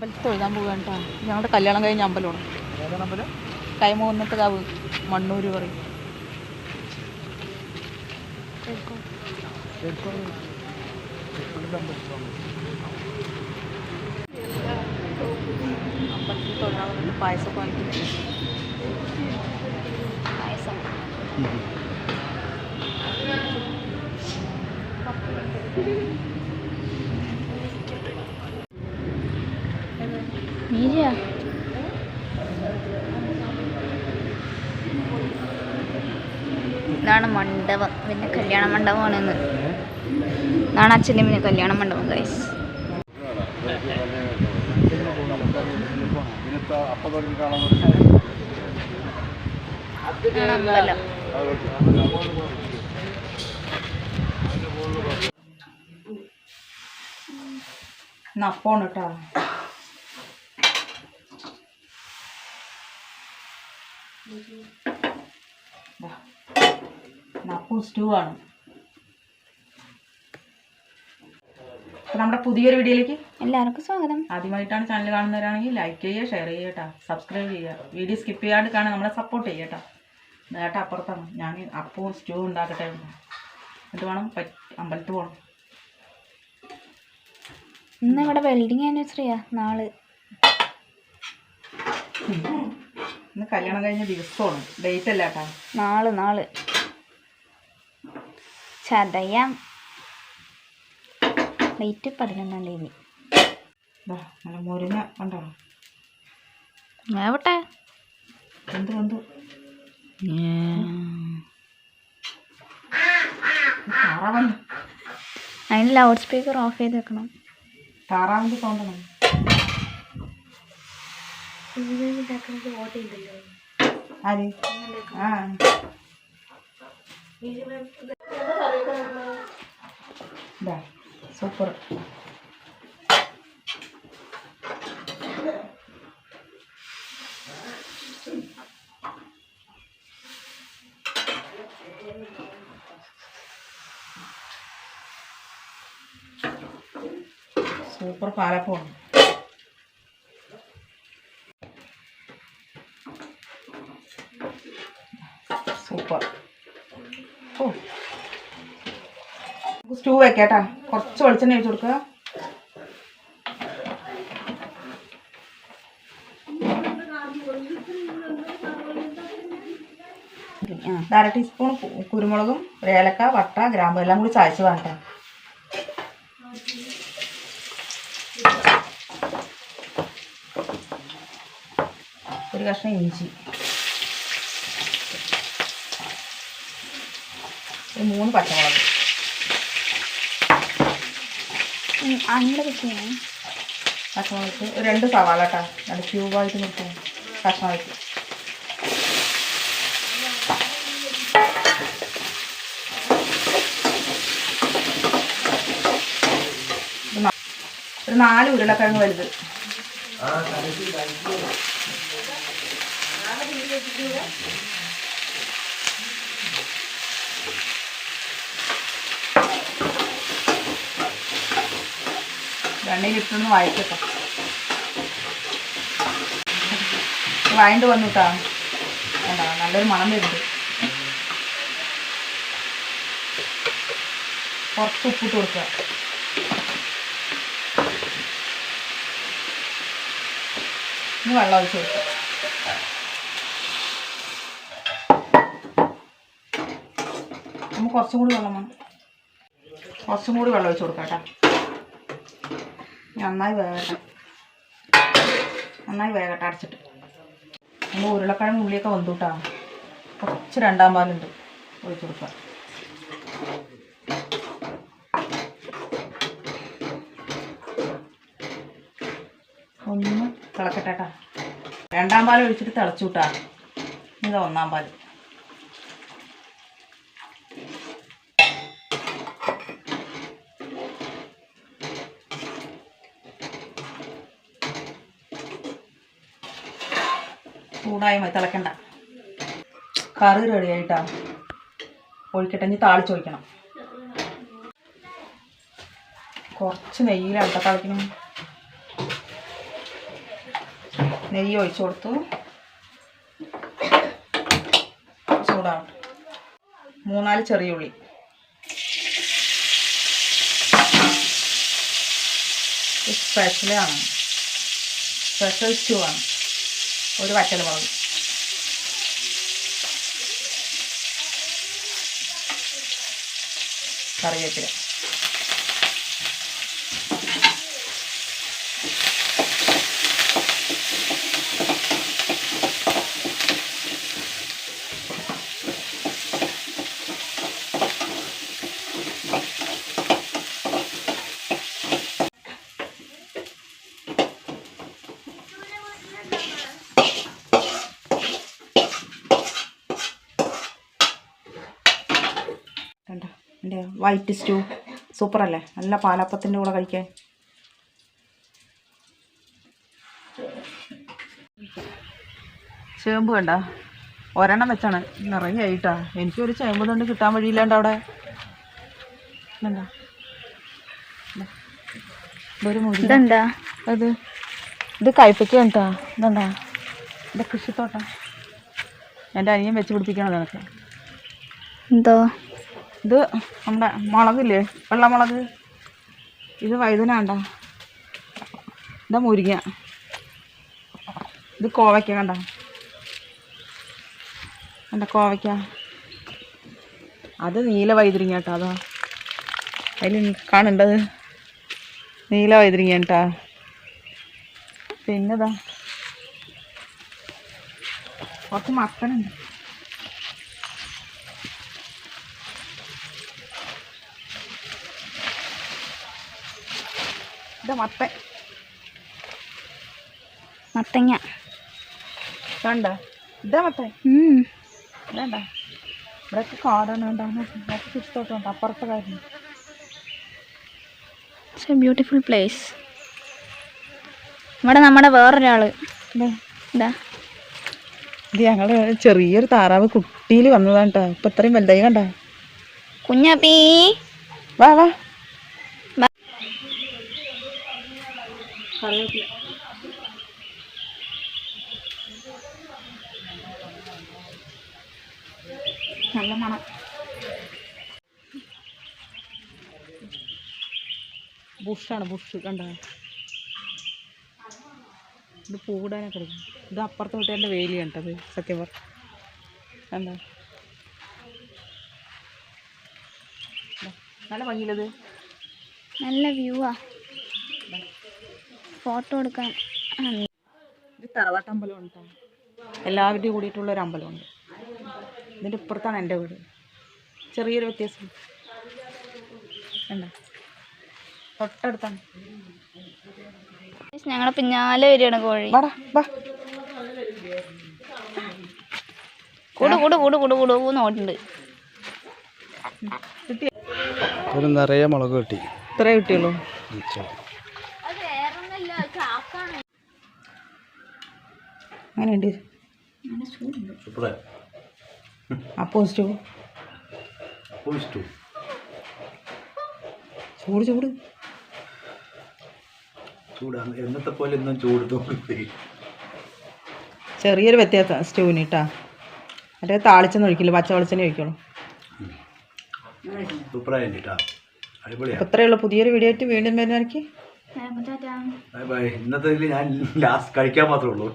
അമ്പലത്തിൽ തൊഴുതാൻ പോകാൻ കേട്ടോ. ഞങ്ങളുടെ കല്യാണം കഴിഞ്ഞ അമ്പലമാണ്. കൈമൂന്നത്ത് കാവ് മണ്ണൂർ പറയും. അമ്പലത്തിൽ തൊഴാൻ വന്നിട്ട് പായസമൊക്കെ വാങ്ങിക്കുന്നു. പായസം നീരിയാ ഇതാണ് മണ്ഡപം. പിന്നെ കല്യാണ മണ്ഡപമാണെന്ന്. ഇതാണ് അച്ഛൻ്റെ പിന്നെ കല്യാണ മണ്ഡപം ഗൈസ്. അമ്പലം നപ്പോണ് കേട്ടോ. നപ്പും സ്റ്റൂ ആണ്. നമ്മുടെ പുതിയൊരു വീഡിയോയിലേക്ക് എല്ലാവർക്കും സ്വാഗതം. ആദ്യമായിട്ടാണ് ചാനൽ കാണുന്നവരാണെങ്കിൽ ലൈക്ക് ചെയ്യുക, ഷെയർ ചെയ്യുക കേട്ടോ, സബ്സ്ക്രൈബ് ചെയ്യുക. വീഡിയോ സ്കിപ്പ് ചെയ്യാണ്ട് കാണാൻ നമ്മളെ സപ്പോർട്ട് ചെയ്യുക കേട്ടോ. നേട്ട അപ്പുറത്താണ്. ഞാൻ അപ്പവും സ്റ്റൂ ഉണ്ടാക്കട്ടെ. എന്നിട്ട് വേണം അമ്പലത്തിൽ പോകണം. ഇന്ന് ഇവിടെ വെൽഡിങ് ആനിവേഴ്സറിയാ. നാളെ ഇന്ന് കല്യാണം കഴിഞ്ഞ ദിവസമാണ്. ഡേറ്റ് അല്ല കേട്ടോ. നാളെ ചതയാം. ഡേറ്റ് 11-ാം തീയതി. നല്ല മുരിഞ്ഞ കണ്ടോ. ആവട്ടെ. എന്ത് താറാവന്ന്. അതിന് ലൗഡ് സ്പീക്കർ ഓഫ് ചെയ്ത് വെക്കണം. താറാവിൻ്റെ സൗണ്ടാണ്. ആര്? ആ സൂപ്പർ. സൂപ്പർ പാലപ്പമാണ്. സൂപ്പർ. ഓ സ്റ്റൂ വെക്കാട്ടാ. കുറച്ച് വെളിച്ചെണ്ണ ഒഴിച്ച് കൊടുക്കുക. അര ടീസ്പൂൺ കുരുമുളകും ഏലക്ക, വട്ട, ഗ്രാമ്പു എല്ലാം കൂടി ചായച്ച് വേണ്ട. ഒരു കഷ്ണം ഇഞ്ചി, 3 പച്ചമുളക്, പച്ചമുളക്, 2 സവാള കേട്ടോ. നല്ല ക്യൂബായിട്ട് നിർത്തും കഷ്ണമായിട്ട്. ഒരു 4 ഉരുളക്കിഴങ്ങ് വലുത്. എണ്ണയിലിട്ടൊന്ന് വഴറ്റട്ടോ. വഴണ്ട് വന്നു കേട്ടോ. വേണ്ട, നല്ലൊരു മണം വരുന്നുണ്ട്. കുറച്ച് ഉപ്പിട്ട് കൊടുക്കുക. ഇനി വെള്ളം ഒഴിച്ച് കൊടുക്കുക. നമുക്ക് കുറച്ചും കൂടി വെള്ളം വേണം. കുറച്ചും കൂടി വെള്ളം ഒഴിച്ച് കൊടുക്കാം കേട്ടോ. നന്നായി വേകട്ടെ അടച്ചിട്ട്. നമ്മൾ ഉരുളക്കിഴങ്ങ് ഉള്ളിയൊക്കെ വന്നുട്ടാ. കുറച്ച് 2-ാം പാലുണ്ട്, ഒഴിച്ച് കൊടുക്കുക. ഒന്ന് തിളക്കട്ടെ കേട്ടോ. 2-ാം പാൽ ഒഴിച്ചിട്ട് തിളച്ചു വിട്ടാ. ഇതാ 1-ാം പാൽ. ചൂടായി മതി, തിളക്കണ്ട. കറി റെഡി ആയിട്ടാ. ഒഴിക്കട്ടെ. ഇനി താളിച്ചൊഴിക്കണം. കുറച്ച് നെയ്യിലാണ് തിളക്കണം. നെയ്യ് ഒഴിച്ചു കൊടുത്തു. ചൂടാവട്ടെ. 3-4 ചെറിയ ഉള്ളി. സ്പെഷ്യലാണ്, സ്പെഷ്യൽ സ്റ്റൂ ആണ്. ഒരു വറ്റൽമുളക്, കറിവേപ്പില, കണ്ടോ എൻ്റെ വൈറ്റ് സ്റ്റൂ സൂപ്പറല്ലേ, നല്ല പാലപ്പത്തിൻ്റെ കൂടെ കഴിക്കാൻ. ചേമ്പ് കണ്ട ഒരെണ്ണം വെച്ചാണ് നിറയായിട്ടാ. എനിക്കൊരു ചേമ്പ് കൊണ്ട് കിട്ടാൻ വഴിയില്ലാണ്ട് അവിടെ. എന്താ ഇതെന്താ അത്? ഇത് കയ്പയ്ക്ക കേട്ടാ. ഇതെന്താ എൻ്റെ കൃഷിത്തോട്ടം. എൻ്റെ അനിയൻ വെച്ച് പിടിപ്പിക്കണത് എനിക്ക്. എന്തോ ഇത് നമ്മുടെ മുളകില്ലേ, വെള്ളമുളക്. ഇത് വഴുതന കണ്ട. ഇതാ മുരിങ്ങ. ഇത് കോവയ്ക്ക കണ്ട. കണ്ട കോവയ്ക്ക. അത് നീല വഴുതിരിങ്ങ കേട്ടോ. അതാ അതിൽ കാണണ്ടത് നീല വഴുതിരിങ്ങ കേട്ടാ. പിന്നെതാ കുറച്ച് മത്തനുണ്ട്. ഇതാ മത്തങ്ങ കണ്ട. ഇതാ വേണ്ട. ഇവിടെയൊക്കെ കാടാണ്. വേണ്ട ചുറ്റോട്ടുണ്ട്. അപ്പുറത്തെ കാര്യം. Beautiful place. ഇവിടെ നമ്മുടെ വേറൊരാള് ഇതാ. ഇത് ഞങ്ങള് ചെറിയൊരു താറാവ് കുട്ടിയിൽ വന്നതാണ് കേട്ടോ. ഇപ്പൊ ഇത്രയും വലുതായി കണ്ട. കുഞ്ഞാപ്പി വാ വാ. നല്ല മണം. ബുഷാണ്, ബുഷ് കണ്ട. ഇത് പൂടാനൊക്കെ എടുക്കും. ഇത് അപ്പുറത്ത് വിട്ട് എൻ്റെ വേലി കണ്ടത് സത്യം പറ. എന്താ നല്ല ഭംഗിയില്ലത്. നല്ല വ്യൂവാ ഫോട്ടോ എടുക്കാൻ. ഇത് തറവാട്ടമ്പലം കേട്ടോ. എല്ലാവരുടെയും കൂടിയിട്ടുള്ളൊരു അമ്പലമുണ്ട്. ഇതിൻ്റെ ഇപ്പുറത്താണ് എൻ്റെ വീട്. ചെറിയൊരു വ്യത്യാസം എന്താ, തൊട്ടടുത്താണ്. ഞങ്ങളെ പിന്നാലെ വരികയാണ് കോഴി. കൂട് കൂട് കൂട് കൂട് കൂട് നോട്ടുണ്ട്. നിറയെ മുളക് കിട്ടി. ഇത്രേ കിട്ടിയുള്ളൂ. അങ്ങനെയുണ്ട്. അപ്പോൾ ചൂട് ചൂട് ചൂടാണ്. എന്നത്തെ പോലെ ഒന്നും ചൂട്. ചെറിയൊരു വ്യത്യാസം സ്റ്റൂവിന് കേട്ടാ. മറ്റേ താളിച്ചൊന്നും ഒഴിക്കില്ല, പച്ച വെളിച്ചെണ്ണ ഒഴിക്കുള്ളൂ. ഇത്രയേ ഉള്ളൂ. പുതിയൊരു വീഡിയോ ആയിട്ട് വീണ്ടും വരുന്നവർക്ക് ഇന്നത്തെ ഞാൻ ലാസ്റ്റ് കഴിക്കാൻ മാത്രമേ ഉള്ളൂ.